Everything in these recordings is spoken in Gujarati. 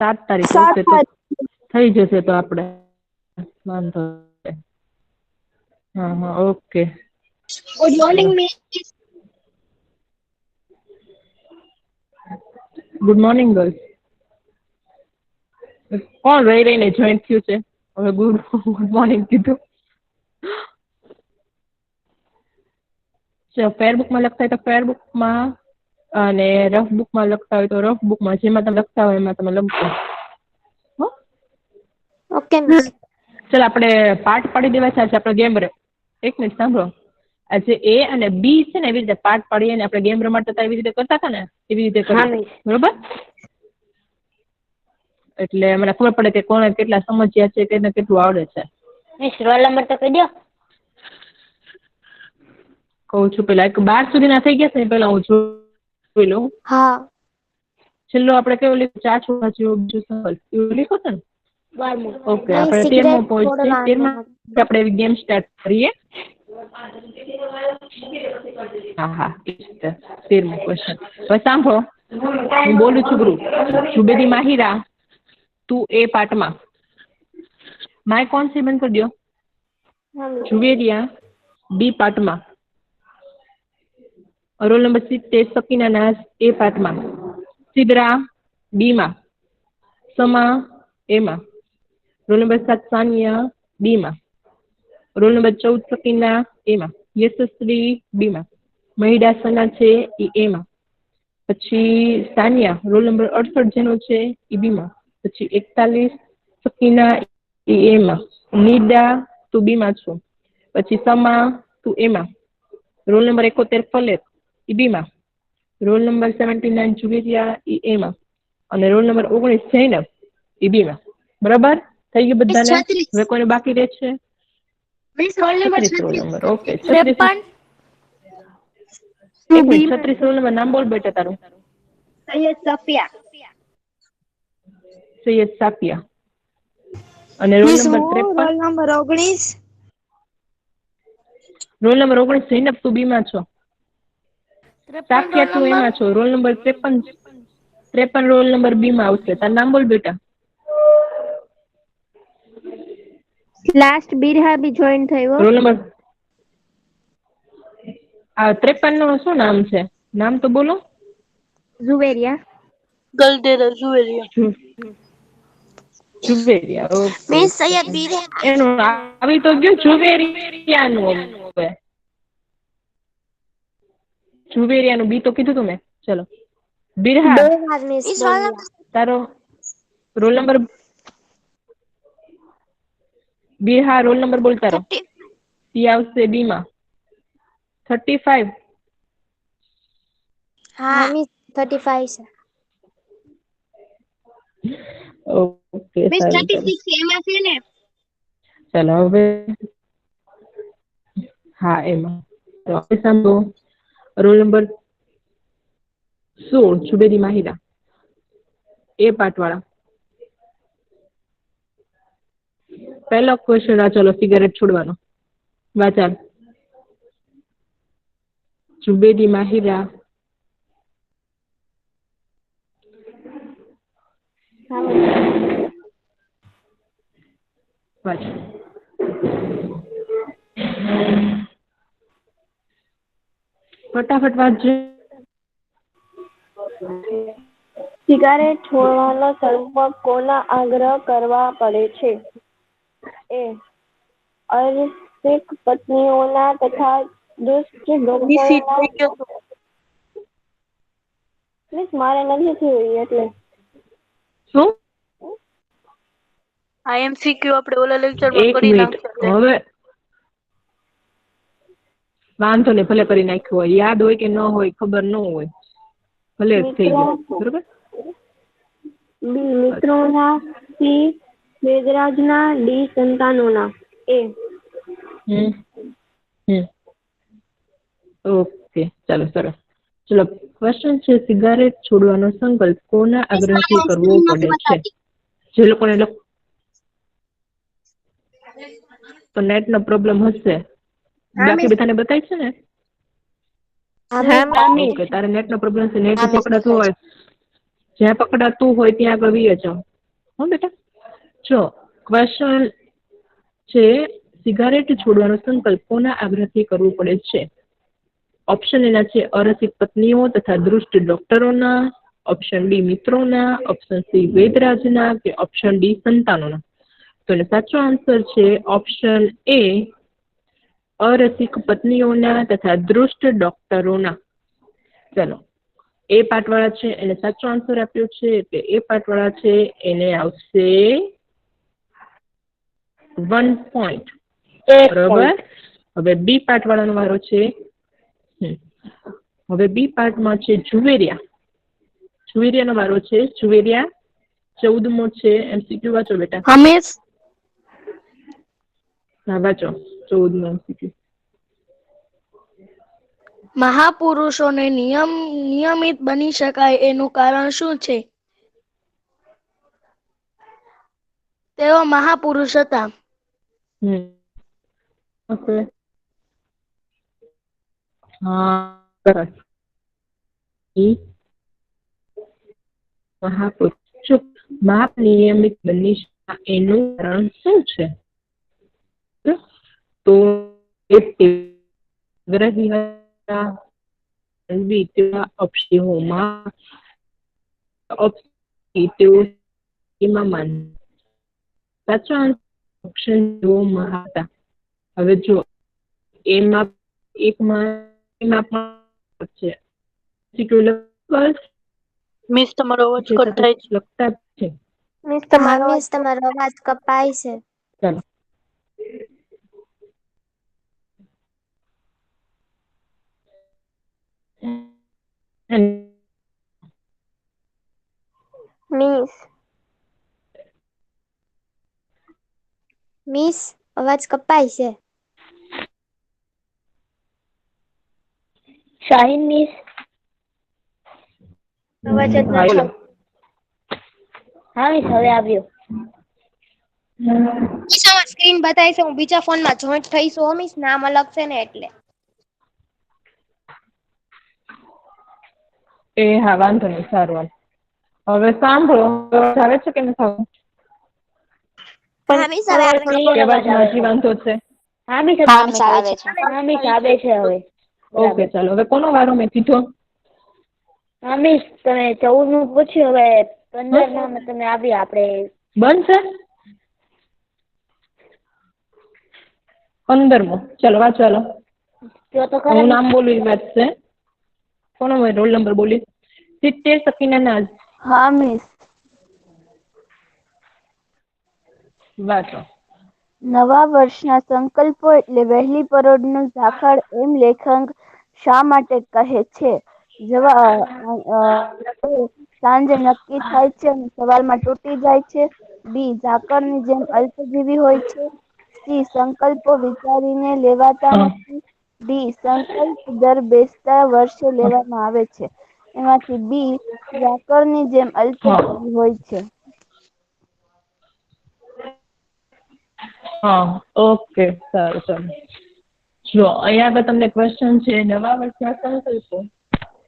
7 તારીખ. 7 ઓકે, તો થઈ જશે તો આપણે વાંધો નહીં. હા હા, okay. Good morning miss. Good morning girls. કોણ રહીને જોઈન્ટ થયું છે? હવે ગુડ મોર્નિંગ કીધું. ફેર બુકમાં લખતા હોય તો ફેર બુકમાં, અને રફ બુકમાં લખતા હોય તો રફ બુકમાં. જેમાં તમે લખતા હોય એમાં તમે લખજો. Okay miss. ચાલ આપણે પાઠ પાડી દેવા છે. આપણે ગેમ એક મિનિટ સાંભળો. આજે એ અને બી છે ને એવી રીતે પાઠ પાડીએ ને આપણે ગેમ રમાડતા હતા એવી રીતે કરતા હતા ને એવી રીતે કરીએ. બરોબર? એટલે મને ખબર પડે કે કોને કેટલા સમજ્યા છે, કેને કેટલું આવડે છે. મિસ રોલ નંબર તો કહી દો. કહું છું પેલા 12 સુધીના થઈ ગયા છે ને પેલા હું જોઈ લઉં. હા. છેલ્લો આપણે કેવું લીધું? ચા છોડવા જેવો બીજું સવાલ એવું લીધું છે ને? ઓકે, નહીં, આપણે 13મો સિગરેટ પોઈન્ટ છે. છોડવાનું 13માં હતું. આપણે એવી ગેમ સ્ટાર્ટ કરીએ. હા હા, 13મો ક્વેશ્ચન. હવે સાંભળો, હું બોલું છું ગ્રુપ. જુબેદી માહિરા, તું એ પાર્ટમાં. માય કોણ છે બંધ કરી દો. જુવેરિયા બી પાર્ટમાં. Roll number 70 Sakina Naz A પાર્ટમાં. સિદ્રા બીમાં. સમા એમાં. રોલ નંબર 7 સાનિયા બીમાં. રોલ નંબર 14 સકીના એમાં. યશસ્વી બીમાં. મહિડા સના છે એ એમાં. પછી સાનિયા રોલ નંબર 68 જેનો છે એ બીમાં. પછી 41 સકીના એ એમાં. નિડા તું બીમાં છો. પછી સમા તું એમાં. રોલ નંબર 71 ફલેર એ બીમાં. રોલ નંબર 79 જુવેરિયા એ એમાં. અને રોલ નંબર 19 જૈનબ એ બીમાં. બરાબર? થઈ ગયું બધાને? હવે કોઈને બાકી રહે છે? Miss roll number 36 roll number. Okay, 36. 53. એક મિનિટ, 36 રોલ નંબર. નામ બોલ બેટા તારું. સૈયદ સફિયા. સૈયદ સાફિયા. અને રોલ મિસ નંબર હું 53. Roll number 19. Roll number 19 Zainab તું બીમાં છો. 53 રોલ સાફિયા તું નંબર. એમાં છો. Roll number 53. 53 રોલ નંબર બીમાં આવશે. તારું નામ બોલ બેટા. લાસ્ટ બિરહા બી જોઈન થયો. રોલ નંબર 53 નું શું નામ છે? નામ તો બોલો. ઝુવેરિયા. ગલદેરા ઝુવેરિયા. જુવેરિયા. ઓકે. મિસ સૈયદ બિરહા. એનું આવી તો ગયું જુવેરિયાનું. હવે જુવેરિયાનું બી તો કીધું તું મેં. ચલો બિરહા. બે વાર મિસ બોલ્યા. તારો રોલ નંબર બિરહા રોલ નંબર બોલ તારો. 30. સી આવશે બી માં. 35. હા મિસ 35 છે. ઓકે, મિસ સારું ચાલો. 36 એમાં છે ને. ચાલો હવે. હા એમાં. તો હવે સાંભળો. રોલ નંબર 16 જુબેદી માહિરા એ પાર્ટ વાળા. પહેલો ક્વેશ્ચન આ. ચલો સિગારેટ છોડવાનો. વાચાલ. જુબેદી માહિરા. હા મિસ. વાંચ. ફટાફટ વાંચજો. સિગારેટ છોડવાનો સંકલ્પ કોના આગ્રહ કરવા પડે છે? એ. અરસિક પત્નીઓના તથા દુષ્ટ લોકોના. મિસ મારે નથી થયું એટલે. શું? IMCQ આપણે ઓલા લેક્ચરમાં એક કરી મિનિટ. નાખ્યા હવે વાંધો ને ભલે કરી નાખ્યું હોય. યાદ હોય કે ન હોય ખબર ન હોય. ભલે થઈ મિત્રો ગયું. બરોબર. મિત્રોના સી વેદરાજના ડી સંતાનોના. એ. ઓકે, ચાલો સરસ. ચલો ક્વેશ્ચન છે સિગારેટ છોડવાનો સંકલ્પ કોના આગ્રહથી કરવો પડે છે? જે લોકોને તો નેટ નો પ્રોબ્લેમ હશે. બાકી બધાને બતાય છે ને? ઓકે, તારે નેટ નો પ્રોબ્લેમ છે. નેટ જ્યાં પકડાતું હોય ત્યાં આગળ વી જાઓ. હો બેટા. જો ક્વેશ્ચન છે, સિગારેટ છોડવાનો સંકલ્પ કોના આગ્રહથી કરવું પડે છે? ઓપ્શન એના છે અરસિક પત્નીઓ તથા દૃષ્ટ ડોક્ટરોના, ઓપ્શન ડી મિત્રોના, ઓપ્શન સી વેદરાજના કે ઓપ્શન ડી સંતાનોના. તો એનો સાચો આન્સર છે ઓપ્શન એ અરસિક પત્નીઓના તથા દૃષ્ટ ડોક્ટરોના. ચલો, એ પાર્ટવાળા છે એને સાચો આન્સર આપ્યો છે એટલે એ પાર્ટવાળા છે એને આવશે 1 પોઈન્ટ. બરોબર. હવે બી પાર્ટવાળાનો વારો છે. હવે બી પાર્ટમાં છે જુવેરિયા. જુવેરિયાનો વારો છે. જુવેરિયા 14મો છે. એમસીક્યુ વાંચો બેટા. હા મિસ. હા વાંચો 14મો એમસીક્યુ. મહાપુરુષોને નિયમિત બની શકાય એનું કારણ શું છે? તેઓ મહાપુરુષ હતા. ઓકે. હા સરસ. મહાપુરુષ માપ નિયમિત બની શકાય એનું કારણ શું છે? તો ગ્રહી હતા, અપશિહોમાં, તેઓ માન. સાચો ઓપ્શન જેઓમાં હતા. હવે જો એમાં એકમાં છે મિસ તમારો અવાજ કટ થાય છે. લગતા છે. મિસ હા મિસ, તમારો અવાજ કપાય છે. ચાલો. મિસ, અવાજ કપાય છે. શાહીન મિસ અવાજ જ નથી. હા મિસ હવે આવ્યો. સ્ક્રીન બતાવી છે, હું બીજા ફોનમાં જોઈન્ટ થઈશું મિસ, નામ અલગ છે ને એટલે. એ હા વાંધો નહીં, સારું. હવે સાંભળો, આવે છે કે નથી આવતું? હા મિસ, હવે આવે છે. અવાજમાં હજી વાંધો છે? હા મિસ આવે છે. હા મિસ આવે છે હવે. ઓકે ચાલો. હવે કોનો વારો મેં કીધો? હા મિસ તમે 14નું પૂછ્યું, હવે 15માં તમે આવ્યા. આપણે બંધ છે 15મો. ચાલો વાંચો. ચાલો જો તો હું ખરા નામ બોલું એ વાત છે. કોનો રોલ નંબર બોલી? 70 સકીના નાઝ. હા મિસ. વાંચો. નવા વર્ષના સંકલ્પો એટલે વહેલી પરોઢનું ઝાકળ એમ લેખક શા માટે કહે છે? સાંજે નક્કી થાય છે અને સવારમાં તૂટી જાય છે. બી ઝાકળની જેમ અલ્પજીવી હોય છે. સી સંકલ્પો વિચારીને લેવાતા હા નથી. ડી સંકલ્પ દર બેસતા વર્ષે લેવામાં આવે છે. એમાંથી બી ઝાકળની જેમ હા અલ્પજીવી હોય છે. હા ઓકે સારું. ચાલો જો અહીંયા આગળ તમને ક્વેશ્ચન છે, નવા વર્ષના સંકલ્પો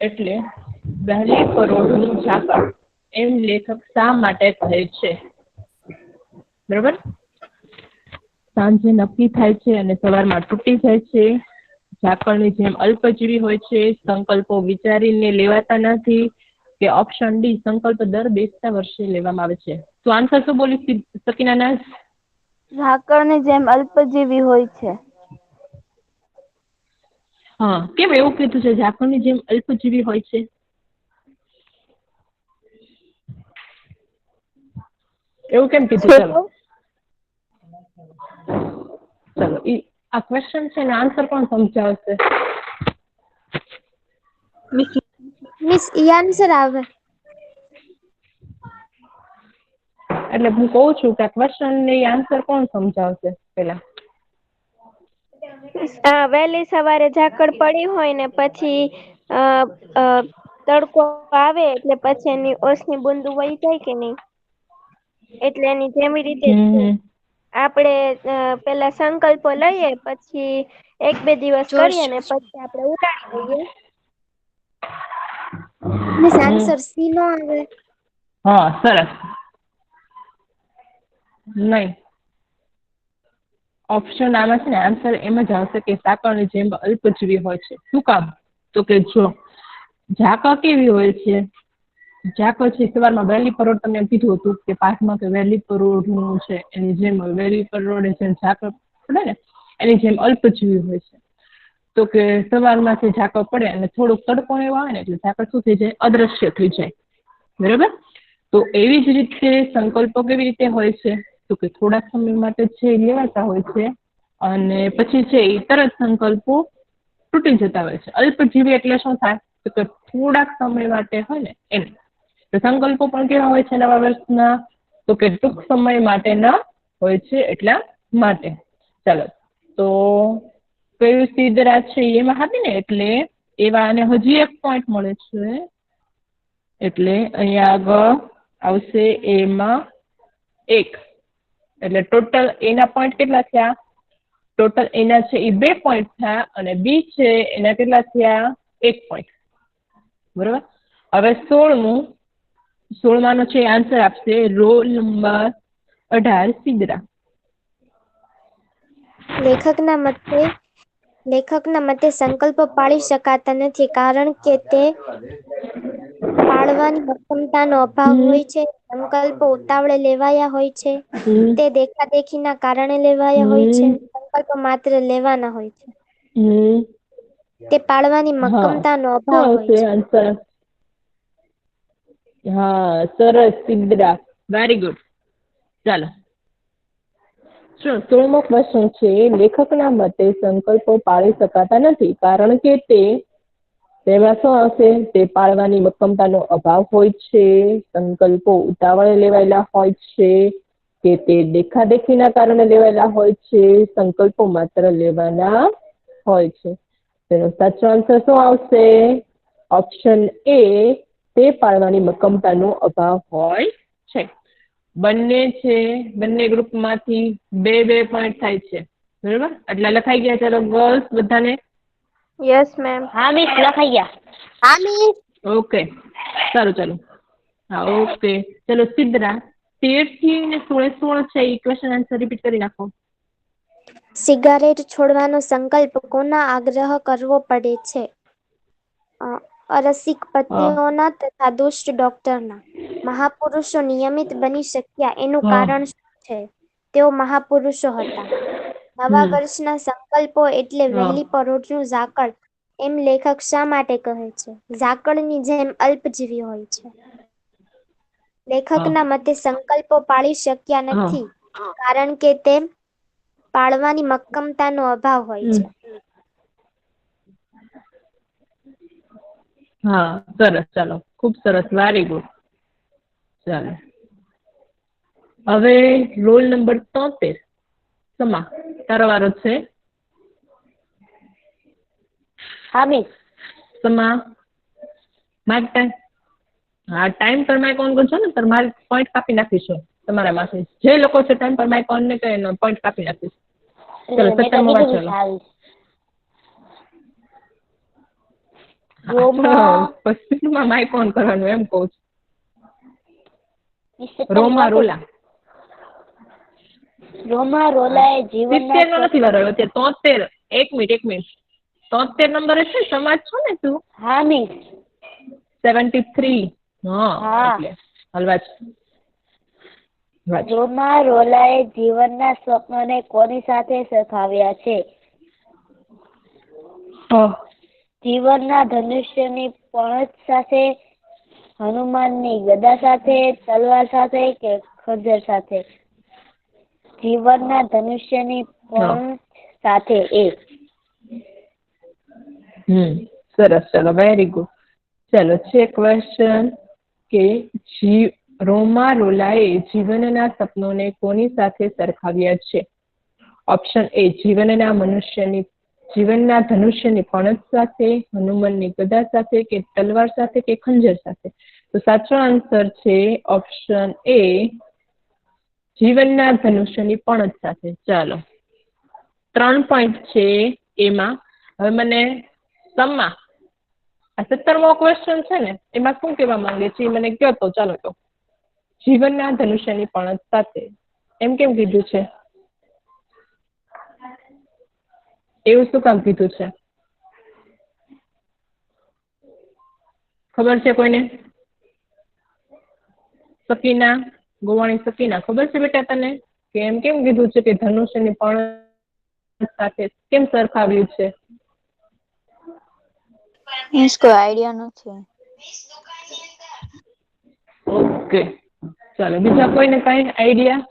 એટલે વહેલી પરોઢનું ઝાકળ એમ લેખક શા માટે કહે છે? બરોબર. સાંજે નક્કી થાય છે અને સવારમાં તૂટી જાય છે. ઝાકળની જેમ અલ્પજીવી હોય છે. સંકલ્પો વિચારીને લેવાતા નથી. કે ઓપ્શન ડી સંકલ્પ દર બેસતા વર્ષે લેવામાં આવે છે. તો આન્સર શું બોલી સકીના નાઝ? ઝાકળની જેમ અલ્પજીવી હોય છે. હા, કેમ એવું કીધું છે? ઝાકળની જેમ અલ્પજીવી હોય છે. એવું કેમ કીધું? ચાલો ચલો આ ક્વેશ્ચન છે ને આન્સર કોણ સમજાવશે? મિસ ઈ આન્સર આવે. એટલે હું કઉ છું કે આ ક્વેશ્ચન ને આન્સર કોણ સમજાવશે પેલા? વહેલી સવારે ઝાકળ પડી હોય ને પછી તડકો આવે એટલે પછી એની ઓસની બુંદુ વહી જાય કે નહીં, એટલે એની જેવી રીતે આપણે પેલા સંકલ્પો લઈએ, પછી 1-2 દિવસ કરીએ ને પછી આપણે ઉડાડી દઈએ. મિસ આન્સર સી નો આવે. હા સરસ. નહીં. ઓપ્શન આમાં છે ને આન્સર એમ જ આવશે કે સાકરની જેમ અલ્પજીવી હોય છે. શું કામ? તો કે જો ઝાકળ કેવી હોય છે, ઝાકળ છે સવારમાં વહેલી પરોઢ, તમને એમ કીધું હતું કે પાઠમાં કે વહેલી પરોઢનું છે એની જેમ વહેલી પરોઢે જેમ ઝાકળ પડે ને એની જેમ અલ્પજીવી હોય છે. તો કે સવારમાં જે ઝાકળ પડે અને થોડોક તડકો એવો આવે ને એટલે ઝાકળ શું થઈ જાય? અદ્રશ્ય થઈ જાય. બરાબર? તો એવી જ રીતે સંકલ્પો કેવી રીતે હોય છે? તો કે થોડાક સમય માટે છે લેવાતા હોય છે અને પછી છે એ તરત સંકલ્પો તૂટી જતા હોય છે. અલ્પજીવી એટલે શું થાય? તો કે થોડાક સમય માટે હોય ને એને. તો સંકલ્પો પણ કેવા હોય છે નવા વર્ષના? તો કે ટૂંક સમય માટેના હોય છે એટલા માટે. ચાલો, તો કયું સિદ્ધરા છે એમાં હતી ને એટલે એવા અને હજી એક પોઈન્ટ મળે છે. એટલે અહીંયા આગળ આવશે એમાં 1. એટલે ટોટલ એના પોઈન્ટ કેટલા થયા? ટોટલ એના છે એ 2 પોઈન્ટ થયા અને બી છે એના કેટલા થયા? 1 પોઈન્ટ. બરાબર? હવે 16માંનો છે આન્સર આપશે રોલ નંબર 18 સિદ્ધરા. લેખકના મતે સંકલ્પો પાળી શકાતા નથી કારણ કે તે પાળવાની મક્ષમતાનો અભાવ હોય છે. સંકલ્પો ઉતાવળે લેવાયા હોય છે. તે દેખાદેખીના કારણે લેવાયા હોય છે. સંકલ્પો માત્ર લેવાના હોય છે. તે પાળવાની મક્કમતાનો અભાવ હોય છે. આન્સર? હા, સરસ સિદ્ધરા, વેરી ગુડ. ચાલો, 16મો ક્વેશ્ચન છે લેખકના મતે સંકલ્પો પાળી શકાતા નથી કારણ કે તેમાં શું આવશે? તે પાળવાની મક્કમતાનો અભાવ હોય છે. સંકલ્પો ઉતાવળે લેવાયેલા હોય છે કે તે દેખાદેખીના કારણે લેવાયેલા હોય છે. સંકલ્પો માત્ર લેવાના હોય છે. તેનો સાચો આન્સર શું આવશે? ઓપ્શન એ, તે પાળવાની મક્કમતાનો અભાવ હોય છે. બંને ગ્રુપમાંથી 2 પોઈન્ટ થાય છે. બરાબર? એટલે લખાઈ ગયા. ચાલો ગર્લ્સ બધાને. Yes ma'am. હા મિસ, લખાઈ ગયા. હા મિસ. ઓકે, સારું. ચાલો, હા, ઓકે. ચલો સિદ્ધરા, 13 થી ને 16 છે એ ક્વેશ્ચન આન્સર રિપીટ કરી નાખો. સિગારેટ છોડવાનો સંકલ્પ કોના આગ્રહ કરવો પડે છે? અરસિક પત્નીઓના તથા દુષ્ટ ડોક્ટરના. મહાપુરુષો નિયમિત બની શક્યા એનું કારણ શું છે? તેઓ મહાપુરુષો હતા. નવા વર્ષના સંકલ્પો એટલે વહેલી પરોઢનું ઝાકળ એમ લેખક શા માટે કહે છે? ઝાકળની જેમ અલ્પજીવી હોય છે. લેખકના મતે સંકલ્પો પાળી શક્યા નથી કારણ કે તે પાળવાની મક્કમતાનો અભાવ હોય છે. હા, સરસ. ચાલો, ખૂબ સરસ, વેરી ગુડ. ચાલો, હવે રોલ નંબર 73 સમા, તારો વારો છે. હા મિસ. સમા, માર્ક ટાઈમ. હા, ટાઈમ પર માઇક ઓન કરશો ને તો મારે પોઈન્ટ કાપી નાખીશું તમારામાંથી. જે લોકો છે ટાઈમ પર માઇક ઓન ને કરે એનો પોઈન્ટ કાપી નાખીશ. ચલો, 17મો વાંચો. પછીમાં માઇક ઓન કરવાનું એમ કહું છું. રોમા રોલાએ જીવનના 70 નો નથી વારો અત્યારે 73. એક મિનિટ 73 નંબરે છે. સમાજ છો ને તું? હા મિસ. 73. હા, એટલે હલવાજ. રોમા રોલાએ જીવનના સ્વપ્નને કોની સાથે સરખાવ્યા છે? જીવનના ધનુષ્યની પણછ સાથે, હનુમાનની ગદા સાથે, તલવાર સાથે કે ખંજર સાથે? જીવનના ધનુષ્યની પણછ સાથે. સરસ. ચલો, વેરી ગુડ. ચલો, છે ક્વેશ્ચન કે રોમા રોલાએ જીવનના સપનોને કોની સાથે સરખાવ્યા છે? ઓપ્શન એ, જીવનના ધનુષ્યની પણછ સાથે, હનુમાનની ગદા સાથે કે તલવાર સાથે કે ખંજર સાથે? તો સાચો આન્સર છે ઓપ્શન એ, જીવનના ધનુષ્યની પણછ સાથે. ચાલો, 3 પોઈન્ટ છે એમાં. હવે મને સમા, આ 17મો ક્વેશ્ચન છે ને એમાં શું કહેવા માંગે છે મને કહો તો. ચાલો, તો જીવનના ધનુષ્યની પણછ સાથે એમ કેમ કીધું છે? એવું શું કામ કીધું છે? ખબર છે કોઈને? સકીના, ગોવાણી સકીના, ખબર છે બેટા તને કે એમ કેમ કીધું છે કે ધનુષ્યની પર્ણ સાથે કેમ સરખાવ્યું છે? મીન્સ કોઈ આઈડિયા નથી. ઓકે, ચાલો બીજા કોઈને કઈ આઈડિયા?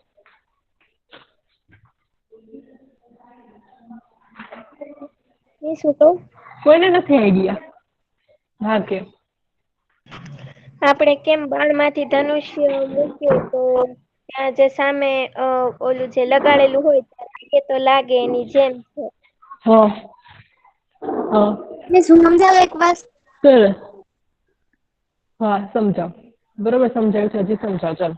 શું કહું? કોઈને નથી આઈડિયા? હા કે આપણે કેમ બાણમાંથી ધનુષ્ય મૂકીએ તો ત્યાં જે સામે ઓલું જે લગાડેલું હોય લાગે તો લાગે એની જેમ છે. હા હા શું સમજાવો એક વાર? સરસ. હા સમજાવ, બરોબર સમજાયું છે, હજી સમજાવ ચાલો.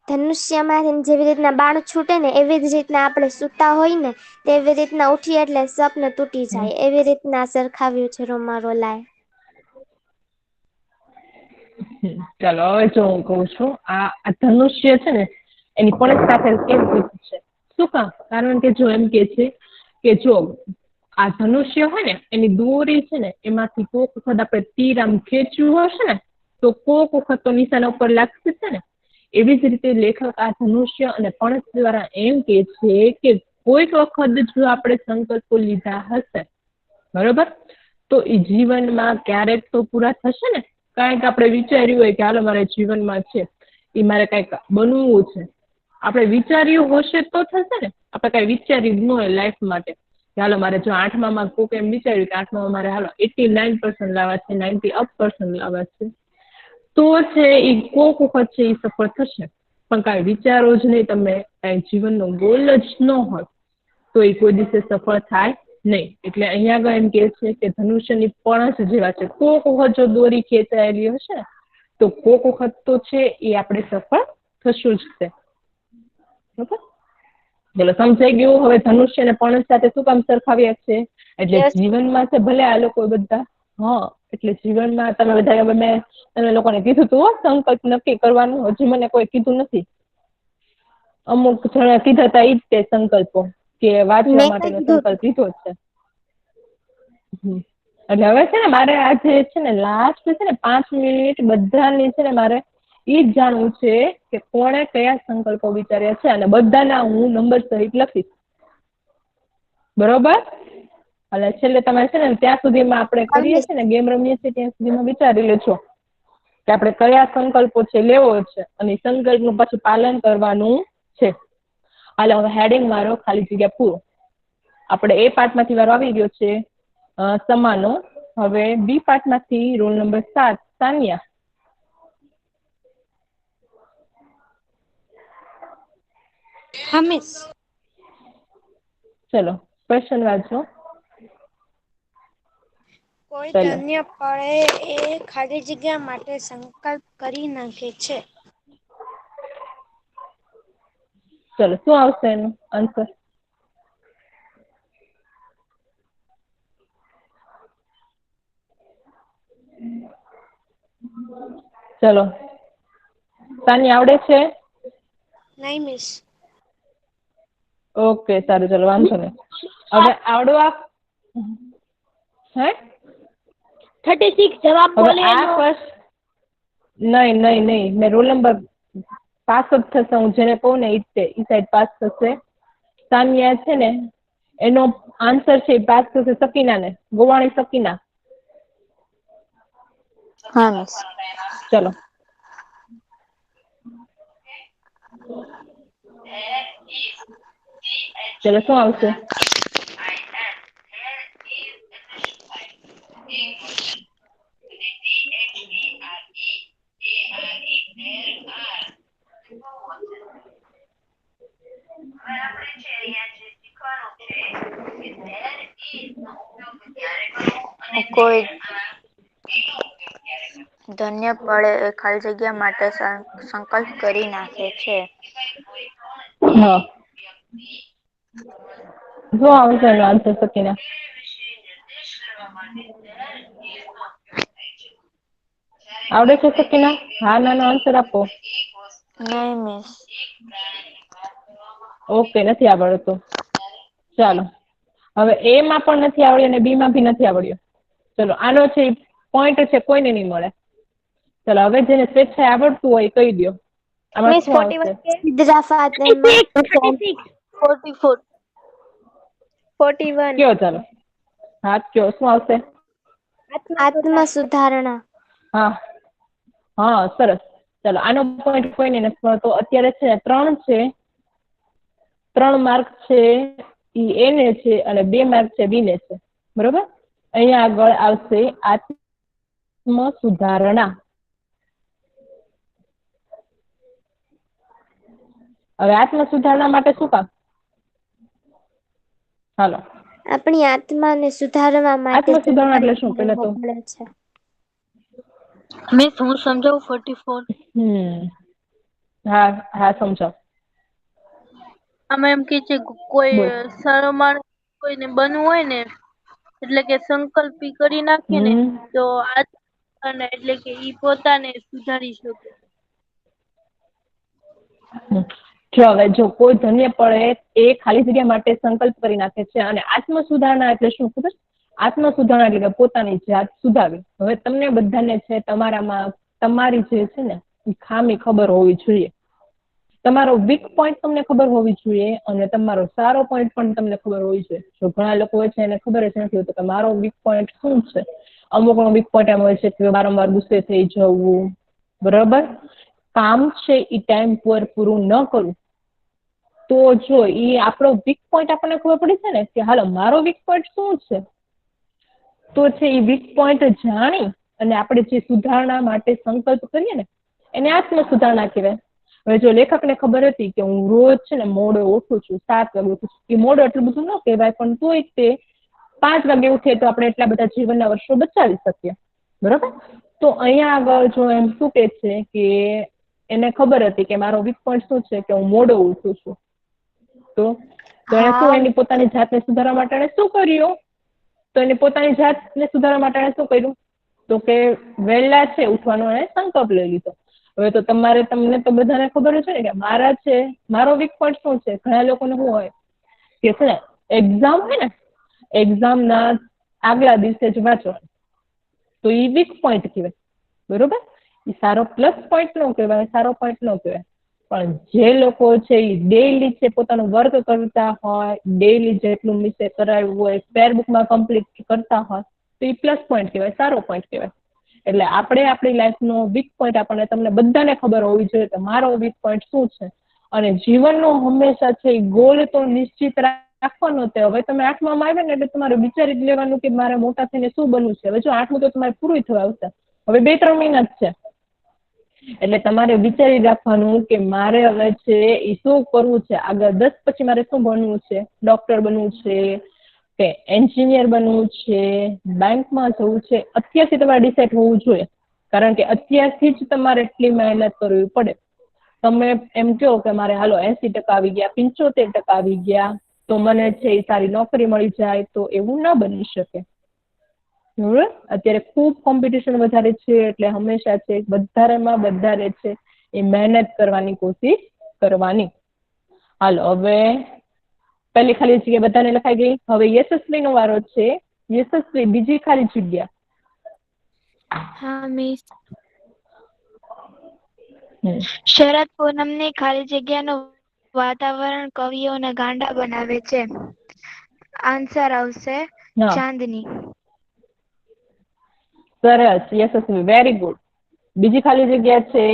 ધનુષ્યમાંથી જેવી રીતના બાણ છૂટે ને એવી જ રીતના આપણે સૂતા હોય ને તેવી રીતના ઉઠીએ એટલે સ્વપ્ન તૂટી જાય એવી રીતના સરખાવ્યું છે રોમારોલાએ. ચાલો હવે જો હું કઉ છું આ ધનુષ્ય છે ને એની પણસ સાથે કેમ કીધું છે? શું કામ? કારણ કે જો એમ કે છે કે જો આ ધનુષ્ય હોય ને એની દોરી છે ને એમાંથી કોક વખત આપણે તીર આમ ખેંચ્યું હશે ને તો કોક વખત તો નિશાના ઉપર લાગશે છે ને. એવી જ રીતે લેખક આ ધનુષ્ય અને પણસ દ્વારા એમ કે છે કે કોઈક વખત જો આપણે સંકલ્પો લીધા હશે બરોબર તો એ જીવનમાં ક્યારેક તો પૂરા થશે ને. કાંઈક આપણે વિચાર્યું હોય કે હાલો મારે જીવનમાં છે એ મારે કંઈક બનવું છે. આપણે વિચાર્યું હશે તો થશે ને. આપણે કઈ વિચાર્યું ન હોય લાઈફ માટે હાલો મારે જો 8માં કોક એમ વિચાર્યું કે 8માં મારે હાલો 89% લાવવા છે, 90% લાવવા છે તો છે એ કોક વખત છે એ સફળ થશે. પણ કાંઈ વિચારો જ નહીં તમે, કાંઈ જીવનનો ગોલ જ ન હોય તો એ કોઈ દિવસે સફળ થાય નહીં. એટલે અહીંયા આગળ એમ કે છે કે ધનુષ્યની પણસ જેવા છે. કોક વખત જો દોરી ખેંચાયેલી હશે તો કોક વખત તો છે એ આપણે સફળ થશું જ તે. બરોબર? ચલો સમજાઈ ગયું. હવે ધનુષ્ય અને પણસ સાથે શું કામ સરખાવ્યા છે? એટલે જીવનમાં છે ભલે આ લોકો બધા એટલે જીવનમાં તમે બધા મેં તમે લોકોને કીધું તું સંકલ્પ નક્કી કરવાનું, હજી મને કોઈ કીધું નથી. અમુક જણા કીધા હતા ઈ જ તે સંકલ્પો કે વાંચવા મેં કઈ માટેનો કીધું સંકલ્પ લીધો છે. એટલે હવે છે ને મારે આજે છે ને લાસ્ટ છે ને 5 મિનિટ બધાની છે ને મારે ઈ જ જાણવું છે કે કોણે કયા સંકલ્પો વિચાર્યા છે અને બધાના હું નંબર સહિત લખીશ. બરોબર? એટલે છેલ્લે તમે છે ને ત્યાં સુધીમાં આપણે કરીએ છીએ ને ગેમ રમીએ છીએ ત્યાં સુધીમાં વિચારી લેજો કે આપણે કયા સંકલ્પો છે લેવો છે અને સંકલ્પનું પછી પાલન કરવાનું છે. હાલો હવે હેડિંગ મારો ખાલી જગ્યા પૂરો. આપણે એ પાર્ટમાંથી વારો આવી ગયો છે સમાનો. હવે બી પાર્ટમાંથી રોલ નંબર 7 સાનિયા. હા મિસ. ચલો ક્વેશ્ચન વાંચો. કોઈ પહેલો ધન્ય પળે એ ખાલી જગ્યા માટે સંકલ્પ કરી નાખે છે. ચલો શું આવશે એનું આન્સર? ચલો સાની આવડે છે? નહીં મિસ. ઓકે સારું ચલો વાંધો નહીં. હવે આવડવા હે 36 જવાબ હવે બોલે આ ક્વેશ્ચન નહીં મેં રોલ નંબર પાસ જ થશે. હું જેને કહું ને ઈ સાઈડ પાસ થશે. સાનિયા છે ને એનો આન્સર છે એ પાસ થશે સકીના ને. ગોવાણી સકીના. હા મિસ. ચલો ચલો શું આવશે? કોઈ ધન્ય પળે એ ખાલી જગ્યા માટે સંકલ્પ કરી નાખે છે. હા શું આવશે એનો આન્સર સકીના? આવડે છે સકીના? હા ના નો આન્સર આપો. નહીં મિસ. ઓકે, નથી આવડતું. ચાલો, હવે એ માં પણ નથી આવડ્યું અને બી માં બી નથી આવડ્યું. ચલો, આનો છે પોઈન્ટ છે કોઈને નહીં મળે. ચલો, હવે જેને સ્વેચ્છાએ આવડતું હોય કહી દો. આમાં મિસ શું 41 આવશે? કે સિદ્રા ફાતેમા 44 41 કયો ચાલો, હાથ કયો, શું આવશે? આત્મ સુધારણા. હા હા, સરસ. ચાલો, આનો પોઈન્ટ કોઈને નથી મળતો. અત્યારે છે 3 છે. 3 માર્ક છે ઈ એને છે અને 2 માર્ક છે બીને છે. બરોબર? અહીંયા આગળ આવશે આત્મ સુધારણા. હવે આત્મ સુધારણા માટે શું કામ? હાલો, આપણી આત્માને સુધારવા માટે આત્મ સુધારણા એટલે શું પેલા તો? મળે છે. મિસ હું સમજાવું 44. હા હા, સમજાવ. આમાં એમ કે છે કોઈ બોલ. સારો માણસ કોઈને બનવું હોય ને એટલે કે સંકલ્પ કરી નાખીએ ને તો એટલે કે ઈ પોતાને સુધારી શકે. જો કોઈ ધન્ય પડે એ ખાલી જગ્યા માટે સંકલ્પ કરી નાખે છે અને આત્મ સુધારણા એટલે શું ખબર? આત્મ સુધારણા એટલે કે પોતાની જાત સુધારવી. હવે તમને બધાને છે તમારામાં તમારી જે છે ને એ ખામી ખબર હોવી જોઈએ. તમારો વીક પોઈન્ટ તમને ખબર હોવી જોઈએ અને તમારો સારો પોઈન્ટ પણ તમને ખબર હોવી જોઈએ. જો ઘણા લોકો હોય છે એને ખબર જ નથી હોતું કે મારો વીક પોઈન્ટ શું છે. અમુકનો વીક પોઈન્ટ એમ હોય છે કે વારંવાર ગુસ્સે થઈ જવું, બરાબર, કામ છે એ ટાઈમ પર પૂરું ન કરવું. તો જો એ આપણો વીક પોઈન્ટ આપણને ખબર પડી છે ને કે હાલો મારો વીક પોઈન્ટ શું છે, તો છે એ વીક પોઈન્ટ જાણી અને આપણે જે સુધારણા માટે સંકલ્પ કરીએ ને એને આત્મ સુધારણા કહેવાય. હવે જો લેખકને ખબર હતી કે હું રોજ છે ને મોડો ઉઠું છું, 7 વાગે ઉઠું છું, એ મોડો એટલું બધું ન કહેવાય પણ તોય તે 5 વાગે ઉઠે તો આપણે એટલા બધા જીવનના વર્ષો બચાવી શકીએ. બરોબર? તો અહીંયા આગળ જો એમ શું કે છે કે એને ખબર હતી કે મારો વીક પોઈન્ટ શું છે કે હું મોડો ઉઠું છું. તો એને શું એની પોતાની જાતને સુધારવા માટે એને શું કર્યું? તો એને પોતાની જાતને સુધારવા માટે એને શું કર્યું? તો કે વહેલા છે ઉઠવાનો એને સંકલ્પ લઈ લીધો. હવે તો તમને તો બધાને ખબર છે ને કે મારો વીક પોઈન્ટ શું છે. ઘણા લોકોને શું હોય કે છે ને એક્ઝામ હોય ને, એક્ઝામના આગલા દિવસે જ વાંચવાનું, તો એ વીક પોઈન્ટ કહેવાય. બરોબર? એ સારો પ્લસ પોઈન્ટ ન કહેવાય, સારો પોઈન્ટ ન કહેવાય. પણ જે લોકો છે એ ડેઈલી છે પોતાનું વર્ક કરતા હોય, ડેઈલી જેટલું મિસે કરાવ્યું હોય, સ્પેર બુકમાં કમ્પ્લીટ કરતા હોય તો એ પ્લસ પોઈન્ટ કહેવાય, સારો પોઈન્ટ કહેવાય. એટલે આપણે આપણી લાઈફનો વીક પોઈન્ટ આપણને તમને બધાને ખબર હોવી જોઈએ કે મારો વીક પોઈન્ટ શું છે. અને જીવનનો હંમેશા છે એ ગોલ તો નિશ્ચિત રાખવાનો છે. હવે તમે 8માં આવ્યા ને એટલે તમારે વિચારી જ લેવાનું કે મારે મોટા થઈને શું બનવું છે. હવે જો 8મું તો તમારે પૂરું થવા આવશે, હવે 2-3 મહિના જ છે. એટલે તમારે વિચારી રાખવાનું કે મારે હવે છે એ શું કરવું છે, આગળ 10 પછી મારે શું બનવું છે. ડોક્ટર બનવું છે કે એન્જિનિયર બનવું છે, બેંકમાં જવું છે. અત્યારથી તમારે ડિસાઈડ હોવું જોઈએ, કારણ કે અત્યારથી જ તમારે એટલી મહેનત કરવી પડે. તમે એમ કહો કે મારે હાલો 80% આવી ગયા, 75% આવી ગયા તો મને છે એ સારી નોકરી મળી જાય, તો એવું ન બની શકે. બરાબર? અત્યારે ખૂબ કોમ્પિટિશન વધારે છે એટલે હંમેશા છે વધારેમાં વધારે છે એ મહેનત કરવાની કોશિશ કરવાની. હાલો, હવે પહેલી ખાલી જગ્યા બધાને લખાઈ ગઈ. હવે યશસ્વીનો વારો છે. યશસ્વી, બીજી ખાલી જગ્યા. હા મિસ. શરદ પૂનમની ખાલી જગ્યાનું વાતાવરણ કવિઓને ગાંડા બનાવે છે. આન્સર આવશે ચાંદની. સરસ, યશસ્વી, વેરી ગુડ. બીજી ખાલી જગ્યા છે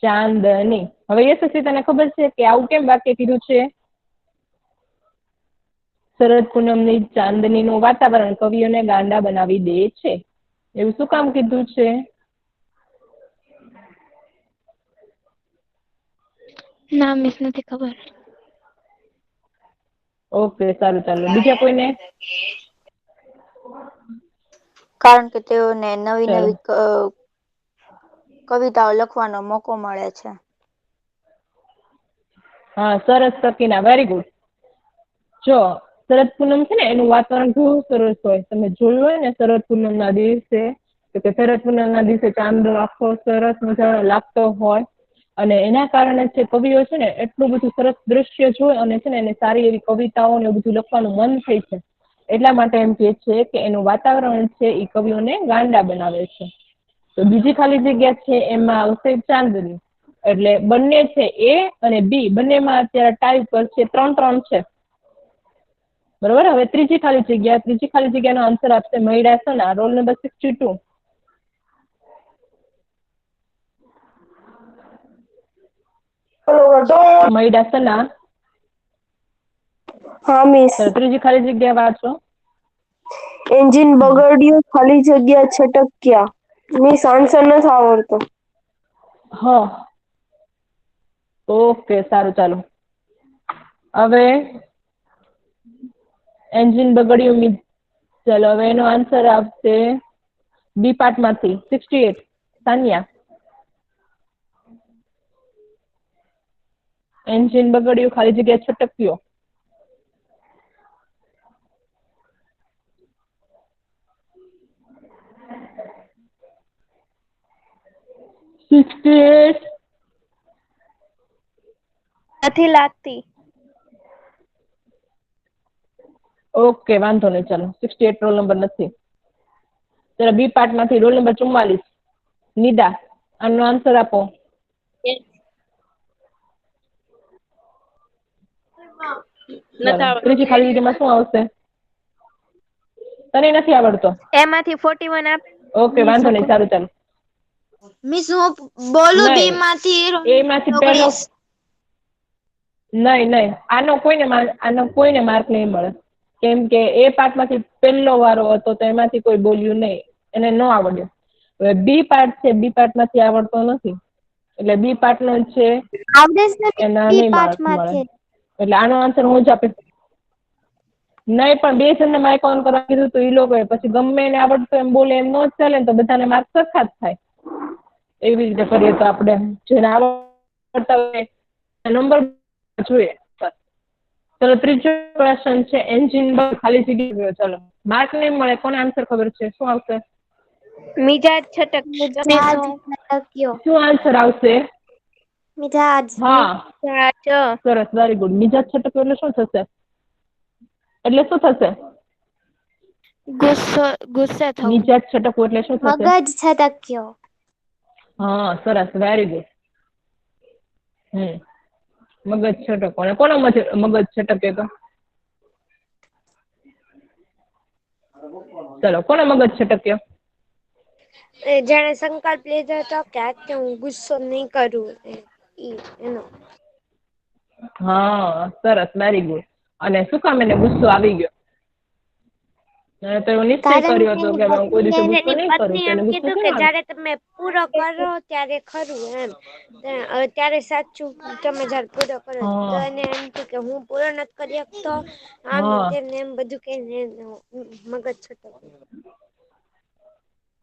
ચાંદની. હવે યશસ્વી તને ખબર છે કે આવું કેમ વાક્ય કીધું છે? શરદ પૂનમની ચાંદનીનું વાતાવરણ કવિઓને ગાંડા બનાવી દે છે. એવું શું કામ કીધું છે? ના મિસ, નથી ખબર. ઓકે, સારું, ચાલો. બીજા કોઈને? કારણ કે તેઓને નવી ચલો. નવી કવિતાઓ લખવાનો મોકો મળે છે. હા, સરસ સકીના, વેરી ગુડ. જો શરદ પૂનમ છે ને એનું વાતાવરણ કેવું સરસ હોય. તમે જોયું હોય ને શરદ પૂનમના દિવસે, તો કે શરદ પૂનમના દિવસે ચાંદો આખો સરસ મજાનો લાગતો હોય અને એના કારણે છે કવિઓ છે ને એટલું બધું સરસ દ્રશ્ય જોઈ અને છે ને એને સારી એવી કવિતાઓ ને એવું બધું લખવાનું મન થાય છે. એટલા માટે એમ કહે છે કે એનું વાતાવરણ છે એ કવિઓને ગાંડા બનાવે છે. તો બીજી ખાલી જગ્યા છે એમાં આવશે ચાંદની. એટલે બંને છે એ અને બી બંનેમાં અત્યારે ટાઈ પર છે 3-3 છે. બરોબર. હવે ત્રીજી ખાલી જગ્યાનો આન્સર આપશે મહિડા સના, રોલ નંબર 62. મહિડા સના. હા મિસ. ત્રીજી ખાલી જગ્યા વાંચો. એન્જિન બગડ્યું, ખાલી જગ્યા છટક્યા. મિસ આન્સર નથી આવડતો. હા. ઓકે, સારું ચાલો. હવે એન્જિન બગડ્યું મીન્સ ચાલો હવે એનો આન્સર આવશે બી પાર્ટમાંથી 68. સાનિયા. એન્જિન બગડ્યું, ખાલી જગ્યા છટક્યો. નથી લાગતી. ઓકે, વાંધો નહીં. ચાલો 68 રોલ નંબર નથી. ચાલો બી પાર્ટમાંથી રોલ નંબર 44. નિદા, આનો આન્સર આપો. ત્રીજી ખાલી જગ્યામાં શું આવશે? તને નથી આવડતો? એમાંથી 41 આપ. ઓકે, વાંધો નહીં. સારું ચાલો. મિસ હું બોલું બી નહીં, માંથી એમાંથી પહેલો નહીં આનો કોઈને માર્ક નહીં મળે. કેમ કે એ પાર્ટમાંથી પહેલો વારો હતો તો એમાંથી કોઈ બોલ્યું નહીં, એને ન આવડ્યું. હવે બી પાર્ટ છે, બી પાર્ટમાંથી આવડતો નથી એટલે બી પાર્ટનો છે આવડે જ નથી એના બી નહીં માર્ક મળે. પાર્ટમાંથી. એટલે આનો આન્સર હું જ આપીશ. નહીં, પણ 2 જણને માઇક ઓન કરવા કીધું તો એ લોકોએ પછી ગમે એને આવડતું એમ બોલે એમ ન જ ચાલે ને, તો બધાને માર્ક સરખા જ થાય. એવી રીતે કરીએ તો આપણે જેને આવડતા હોય નંબર જોઈએ. ચલો ત્રીજો ક્વેશ્ચન છે એન્જિન ખાલી જગ્યા. ચલો માર્ક નહીં મળે. કોને આન્સર ખબર છે? શું આવશે? મિજાજ છટક. મિજાજ છટક્યો. શું આન્સર આવશે? મિજાજ. હા, મિજાજ. સરસ, વેરી ગુડ. મિજાજ છટક્યો એટલે શું થશે? ગુસ્સે થવું. મિજાજ છટકવું એટલે શું થશે? મગજ છટક્યો. હા, સરસ, વેરી ગુડ. મગજ છટકો. અને કોનો મગજ છટકે તો? ચલો, કોનો મગજ છટક્યો? જેને સંકલ્પ લીધો હતો કે આજે હું ગુસ્સો નહીં કરું એનો. હા, સરસ, વેરી ગુડ. અને શું કામ એને ગુસ્સો આવી ગયો? એને તો એવો નિશ્ચય કર્યો હતો કે હું કોઈ દિવસે ગુસ્સો નહીં કરું. પત્ની એમ કીધું કે જ્યારે તમે પૂરો કરો ત્યારે ખરું એમ, ત્યારે સાચું તમે જયારે પૂરો કરો તો એને એમ થયું કે હું પૂરો નથી કરી શકતો, આમ તેમને એમ બધું કહીને મગજ છટક.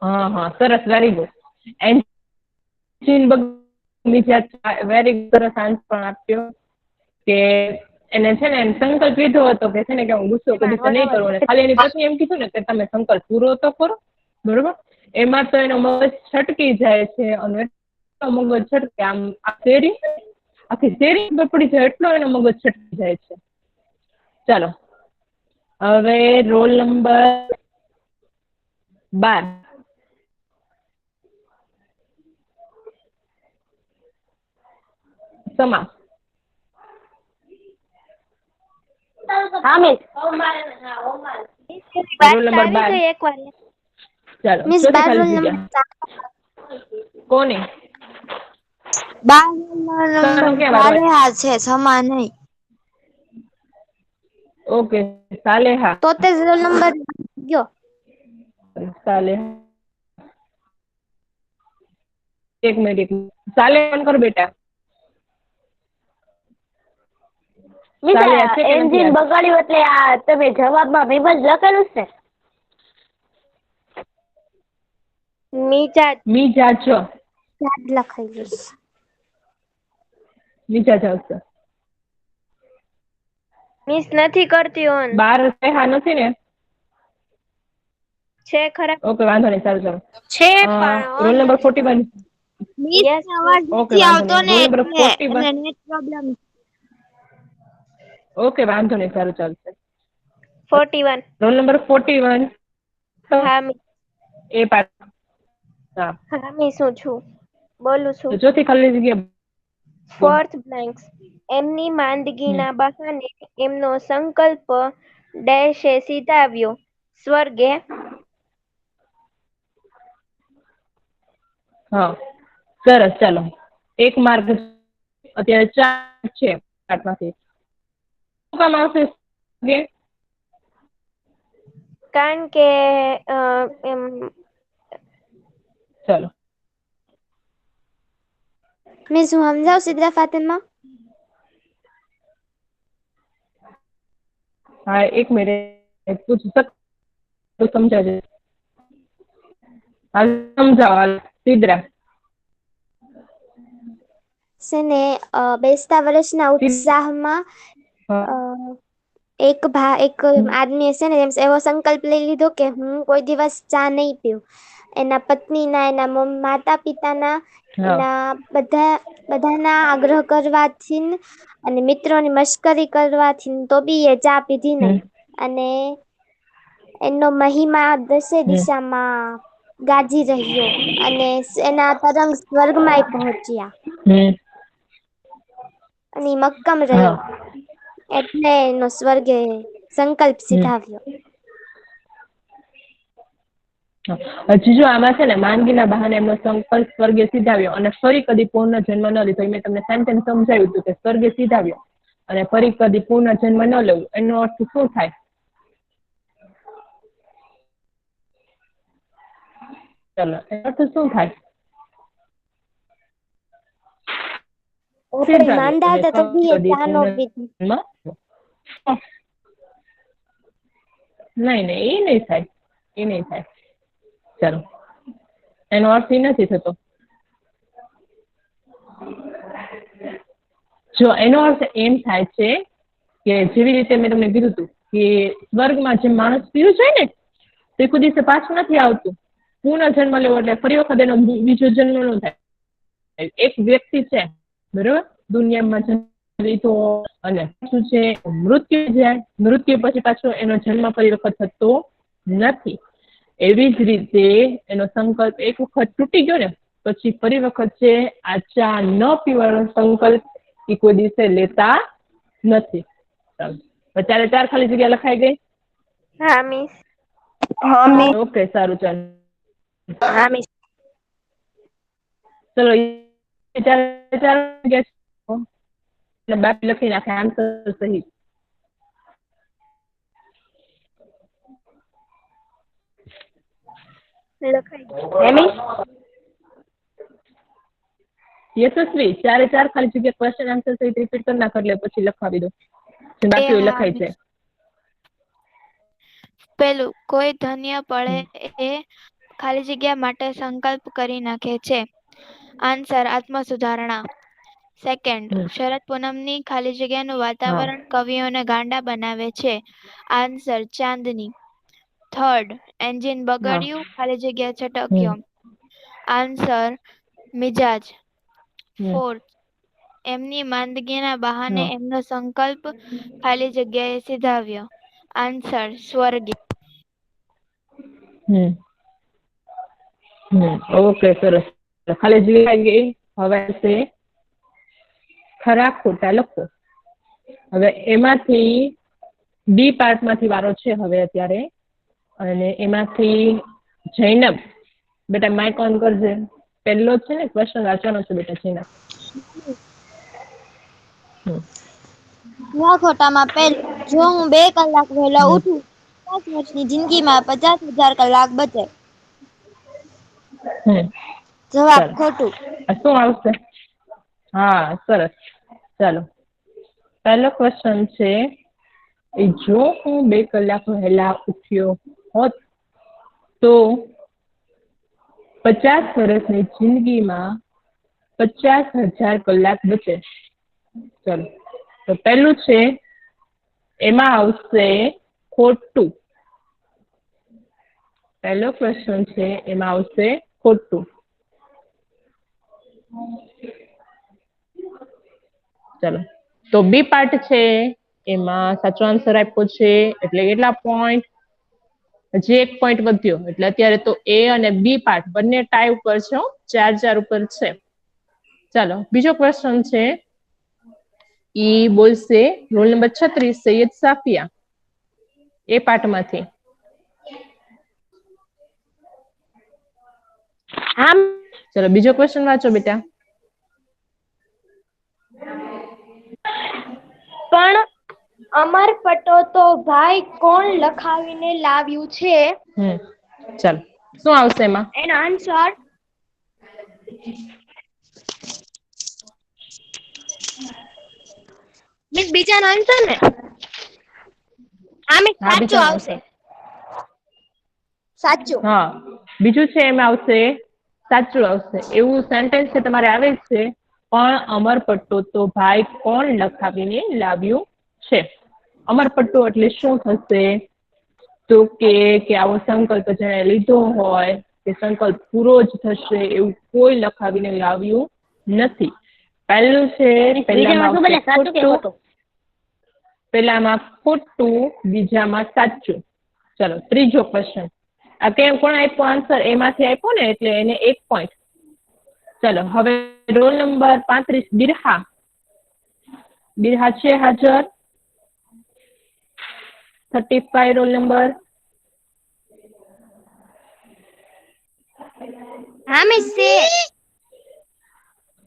હા, સરસ, વેરી ગુડ. વેરી સરસ આન્સર પણ આપ્યો કે એને છે ને એમ સંકલ્પ લીધો હતો કે છે ને કે હું ગુસ્સો કદી નહીં કરું. અને ખાલી એની પત્ની એમ કીધું ને કે તમે સંકલ્પ પૂરો તો કરો, બરોબર? એમાં તો એનો મગજ છટકી જાય છે અને મગજ છટકે આમ આખી શેરી પડી જાય એટલો એનો મગજ છટકી જાય છે. ચાલો હવે રોલ નંબર 12. સમા. હા મિસ. Roll number 12. એકવાર ચાલો મિસ ચોથી 12 ખાલી રોલ જગ્યા. નંબર. કોની? 12 છે, સમા નહીં. ઓકે, સાલેહા. તો તે રોલ નંબર ગયો. સાલેહા. એક મિનિટ. સાલેહા કર બેટા. એન્જિન બગાડ્યું એટલે આ તમે જવાબમાં વિમજ લખેલું છે. મિજાજ. મિજાજ લખાયેલું છે. મિજાજ આવશે. મિસ નથી કરતી ઓન. 12 હા નથી ને? છે ખરા. ઓકે, વાંધો નહીં. સારું ચાલો. છે રોલ નંબર 41. મિસ યસ અવાજ ઓકે, નથી વાંધો આવતો નહીં. ને રોલ નંબર એટલે 41. અને નેટ પ્રોબ્લેમ. ઓકે, વાંધો નહીં, સારું ચાલશે. 41. Roll number 41. હા મિસ. એ પાઠ. હા, હા મિસ હું છું. બોલું છું. તો ચોથી ખાલી જગ્યા બોલ. Fourth blanks. એમની માંદગીના બહાને એમનો સંકલ્પ ડેશે સીધાવ્યો સ્વર્ગે. હા, સરસ. ચાલો, એક માર્ક અત્યારે 4 છે પાઠમાંથી. શું કામ આવશે? કારણ કે એમ ચાલો, મિસ હું સમજાવું સિદ્રા ફાતિમા? હા, એક મિનિટ પૂછ તો સમજાવજે. હાલ સમજાવો, હાલ સિદ્રા. છે ને બેસતા વર્ષના ઉત્સાહમાં હા. એક આદમી છે ને એવો સંકલ્પ લઈ લીધો કે હું કોઈ દિવસ ચા નહીં પીઉં. એના પત્નીના, એના માતા પિતાના, હા. એના બધાના આગ્રહ કરવાથી અને મિત્રોની મશ્કરી કરવાથી તો બી એ ચા પીધી નહીં. અને એનો મહિમા દસે દિશામાં ગાજી રહ્યો અને એના તરંગ સ્વર્ગમાંય પહોંચ્યા. અને મક્કમ હા. રહ્યો એટલે એનો સ્વર્ગે સંકલ્પ સીધાવ્યો. હજી જો આમાં છે ને માંદગીના બહાને એમનો સંકલ્પ સ્વર્ગે સીધાવ્યો અને ફરી કદી પૂર્ણ જન્મ ન લીધો. મેં તમને સેન્ટેન્સ સમજાવ્યું હતું કે સ્વર્ગે સીધાવ્યો અને ફરી કદી પૂર્ણ જન્મ ન લેવું, એનો અર્થ શું થાય? ચલો, એનો અર્થ શું થાય? આપણે માંદા હતા તો બી એ કદી ચા નો પૂર્ણ પીધી. નહીં, એ નહીં થાય, એ નહીં થાય. ચાલો, એનો અર્થ એ નથી થતો. જો એનો અર્થ એમ થાય છે કે જેવી રીતે મેં તમને કીધું હતું કે સ્વર્ગમાં જે માણસ પીવું છે ને તે કોઈ દિવસે પાછું નથી આવતું. પૂર્ણ જન્મ લેવો એટલે ફરી વખત એનો બીજો જન્મ ન થાય. એક વ્યક્તિ છે બરોબર, દુનિયામાં જન્મ લીધો અને શું છે મૃત્યુ જાય, મૃત્યુ પછી પાછો એનો જન્મ ફરી વખત થતો નથી. એવી જ રીતે એનો સંકલ્પ એક વખત તૂટી ગયો ને પછી ફરી વખત છે આ ચા ન પીવાનો સંકલ્પ એ કોઈ દિવસે લેતા નથી. અત્યારે 4 ખાલી જગ્યા લખાઈ ગઈ. હા મિસ. હા મિસ. ઓકે, સારું, ચાલો. હા મિસ. ચલો, 4 બાકી લખી નાખે આન્સર સહિત. લખાઈ. યશસ્વી 4 ખાલી જગ્યા ક્વેશ્ચન આન્સર સહિત રિપીટ કરી નાખ એટલે પછી લખાવી દો. જે બાકી હોય લખાય છે. પેલું, કોઈ ધન્ય પળે એ ખાલી જગ્યા માટે સંકલ્પ કરી નાખે છે. આન્સર આત્મસુધારણા. સેકન્ડ, શરદ પૂનમની ખાલી જગ્યાનું વાતાવરણ કવિઓને ગાંડા બનાવે છે. આન્સર ચાંદની. થર્ડ, એન્જિન બગડ્યું ખાલી જગ્યા છટક્યો. આન્સર મિજાજ. ફોર્થ, એમની માંદગીના બહાને એમનો સંકલ્પ ખાલી જગ્યાએ સીધાવ્યો. આન્સર સ્વર્ગે. ઓકે, સરસ. ખાલી જગ્યા ગઈ. હવે છે ખરા ખોટા લખો. હવે એમાંથી બી પાર્ટમાંથી વારો છે હવે અત્યારે, અને એમાંથી જૈનબ બેટા માઇક ઓન કરજે. પહેલો જ છે ને ક્વેશ્ચન વાંચવાનો છે બેટા જૈનબ. ખોટામાં પહેલું, જો હું 2 કલાક વહેલા ઉઠું 50 વર્ષની જિંદગીમાં 50,000 કલાક બચે. જવાબ ખોટું. શું આવશે? હા, સરસ. ચાલો, પહેલો ક્વેશ્ચન છે જો હું 2 કલાક વહેલા ઉઠ્યો હોત તો 50 વર્ષની જિંદગીમાં 50,000 કલાક બચે. ચલો, તો પહેલું છે એમાં આવશે ખોટું. પહેલો ક્વેશ્ચન છે એમાં આવશે ખોટું. ચલો તો બી પાર્ટ છે એમાં સાચો આન્સર આપ્યો છે એટલે કેટલા પોઈન્ટ? હજી 1 પોઈન્ટ વધ્યો એટલે અત્યારે તો એ અને બી પાર્ટ બંને ટાઈ ઉપર છે, 4-4 ઉપર છે. ચાલો બીજો ક્વેશ્ચન છે, ઈ બોલશે રોલ નંબર 36 સૈયદ સાફિયા એ પાર્ટમાંથી. ચલો બીજો ક્વેશ્ચન વાંચો બેટા. પણ અમર પટો તો ભાઈ કોણ લખાવીને લાવ્યું છે? ચાલો શું આવશે એમાં? એનો આન્સર મિસ બીજાનો આન્સર ને? હા મિસ સાચું આવશે. સાચું. હા બીજું છે એમાં આવશે સાચું આવશે. એવું સેન્ટેન્સ છે તમારે આવે છે, પણ અમર પટ્ટો તો ભાઈ કોણ લખાવીને લાવ્યું છે. અમર પટ્ટો એટલે શું થશે? તો કે આવો સંકલ્પ જેને લીધો હોય કે સંકલ્પ પૂરો જ થશે એવું કોઈ લખાવીને લાવ્યું નથી. પહેલું છે પેલામાં ખોટું, બીજામાં સાચું. ચલો ત્રીજો ક્વેશ્ચન. આ કેમ કોણ આપ્યો આન્સર? એમાંથી આપ્યો ને એટલે એને 1 પોઈન્ટ. ચલો હવે રોલ નંબર 35 બિરહા. બિરહા છે હાજર? 35 રોલ નંબર. હા મિસ છે.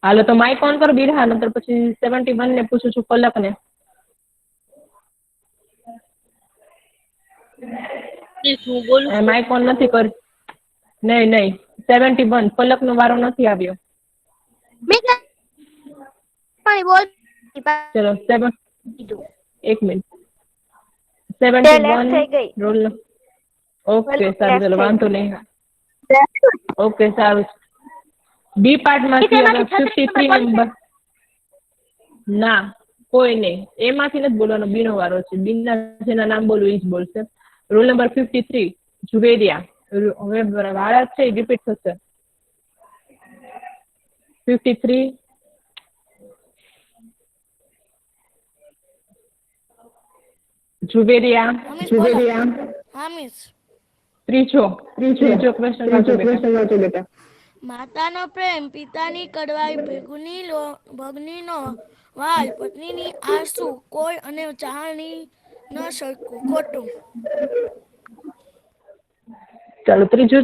હાલો તો માઇક ઓન કરો બિરહા, નંતર પછી 71 ને પૂછું છું પલક ને. માઇક ઓન નથી કરી. નહીં 71 પલક નો વારો નથી આવ્યો. ચલો 7 1 મિનિટ 71 રોલ. ઓકે સારું ચલો વાંધો નહીં. ઓકે સારું. બી પાર્ટ માંથી હવે 53 નંબર. ના કોઈ નહીં, એમાંથી નથી બોલવાનો, બી નો વારો છે. બી ના જેના નામ બોલવું એ જ બોલશે. Roll number 53 જુવેરિયા. હવે વાળા છે રિપીટ થશે. 53 જુવેરિયા. હા મિસ. ત્રીજો ક્વેશ્ચન વાંચો બેટા. માતાનો પ્રેમ, પિતાની કડવાઈ, ભગનીનો વાલ, પત્નીની આંસુ, કોઈ અને ચાહણી ન સરખું. ખોટું. ચાલો ત્રીજો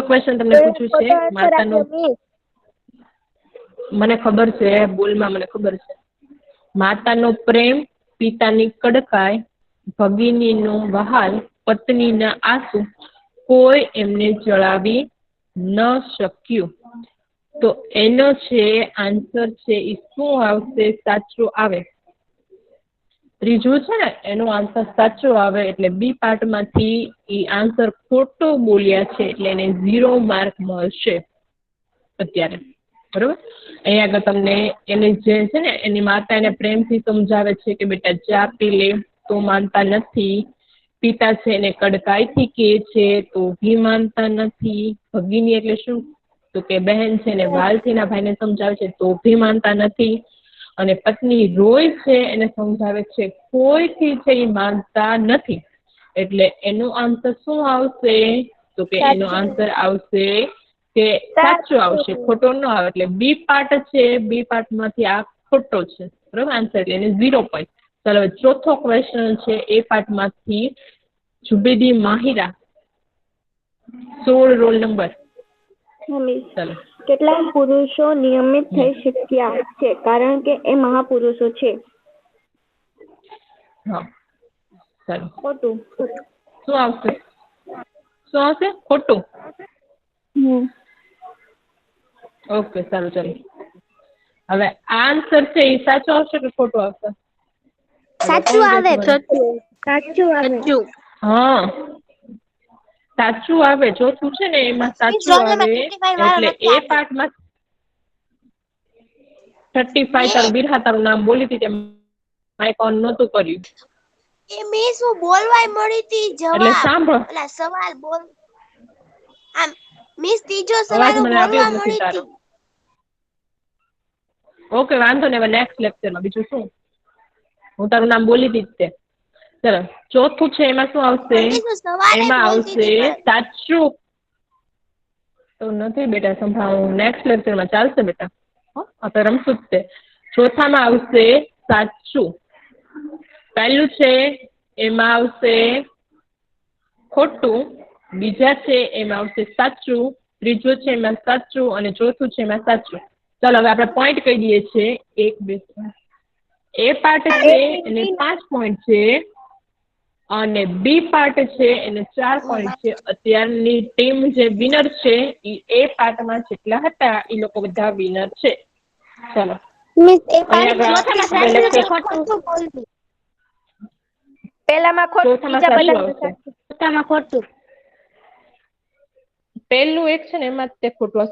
ક્વેશ્ચન તમને પૂછું છે. માતાનો, મને ખબર છે બોલમાં, મને ખબર છે. માતાનો પ્રેમ, પિતાની કડકાઈ, ભગીનીનો વહાલ, પત્નીના આંસુ, કોઈ એમને જણાવી ન શક્યું. તો એનો છે આન્સર છે એ શું આવશે? સાચું આવે. ત્રીજું છે ને એનો આન્સર સાચો આવે એટલે બી પાર્ટ માંથી એ આન્સર ખોટો બોલ્યા છે એટલે એને 0 માર્ક મળશે અત્યારે. બરોબર. અહીંયા આગળ તમને એને જે છે ને એની માતા એને પ્રેમથી સમજાવે છે કે બેટા ચા પી લે, તો માનતા નથી. પિતા છે એને કડકાઈથી કહે છે તો ભી માનતા નથી. ભગીની એટલે શું? તો કે બહેન છે ને વાલથી ના ભાઈને સમજાવે છે તો ભી માનતા નથી. અને પત્ની રોય છે એને સમજાવે છે, કોઈથી છે એ માનતા નથી. એટલે એનો આન્સર શું આવશે? તો કે એનો આન્સર આવશે કે સાચો આવશે, ખોટો ન આવે. એટલે બી પાર્ટ છે, બી પાર્ટ માંથી આ ખોટો છે. બરોબર આન્સર એટલે એને 0 પોઈન્ટ. ચાલો ચોથો ક્વેશ્ચન છે એ પાર્ટ માંથી જુબેદી માહિરા 16 રોલ નંબર. ચાલો કેટલાક પુરુષો નિયમિત થઈ શક્યા છે કારણ કે એ મહાપુરુષો છે. હા ચાલો ખોટું. શું આવશે? ખોટું. ઓકે સારું ચાલો. હવે આન્સર છે એ સાચો આવશે કે ખોટો આવશે? સાચું આવે. સાચું આવે. હા સાચું આવે. ચોથું છે ને એમાં સાચું આવે એટલે એ પાર્ટમાં 35 તારું બિરહા તારું નામ બોલી હતી તેમ માઇક ઓન નહોતું કર્યું. એ મેં શું બોલવાય મળી હતી એટલે જવાબ સાંભળો. ઓલા સવાલ બોલ આમ મિસ ત્રીજો અવાજ સવાલ મને આવ્યો બોલવા જ નથી મળી તારો. હતી. ઓકે વાંધો નહીં, હવે નેક્સ્ટ લેક્ચરમાં બીજું શું, હું તારું નામ બોલી હતી જ તે. ચલો ચોથું છે એમાં શું આવશે? પણ મિસ હું સવારે એમાં બોલતી આવશે હતી પણ સાચું. તો નથી બેટા સંભળાવું, નેક્સ્ટ લેક્ચરમાં ચાલશે બેટા. આપણે રમશું જ તે. ચોથામાં આવશે સાચું. પહેલું છે એમાં આવશે ખોટું, બીજા છે એમાં આવશે સાચું, ત્રીજું છે એમાં સાચું અને ચોથું છે એમાં સાચું. ચાલો હવે આપણે પોઈન્ટ કહી દઈએ છીએ. 1 2 3. એ પાર્ટ છે એને 5 પોઈન્ટ છે અને બી પાર્ટ છે એને 4 પોઈન્ટ છે. અત્યારની ટીમ જે વિનર છે એ પાર્ટમાં જેટલા હતા એ લોકો બધા વિનર છે. ચાલો મિસ એ અહીંયા પહેલામાં ખોટું, ચોથામાં બીજા સાચું બધામાં આવશે. સાચું. ખોટું. પહેલું એક છે ને એમાં જ તે ખોટું આવશે.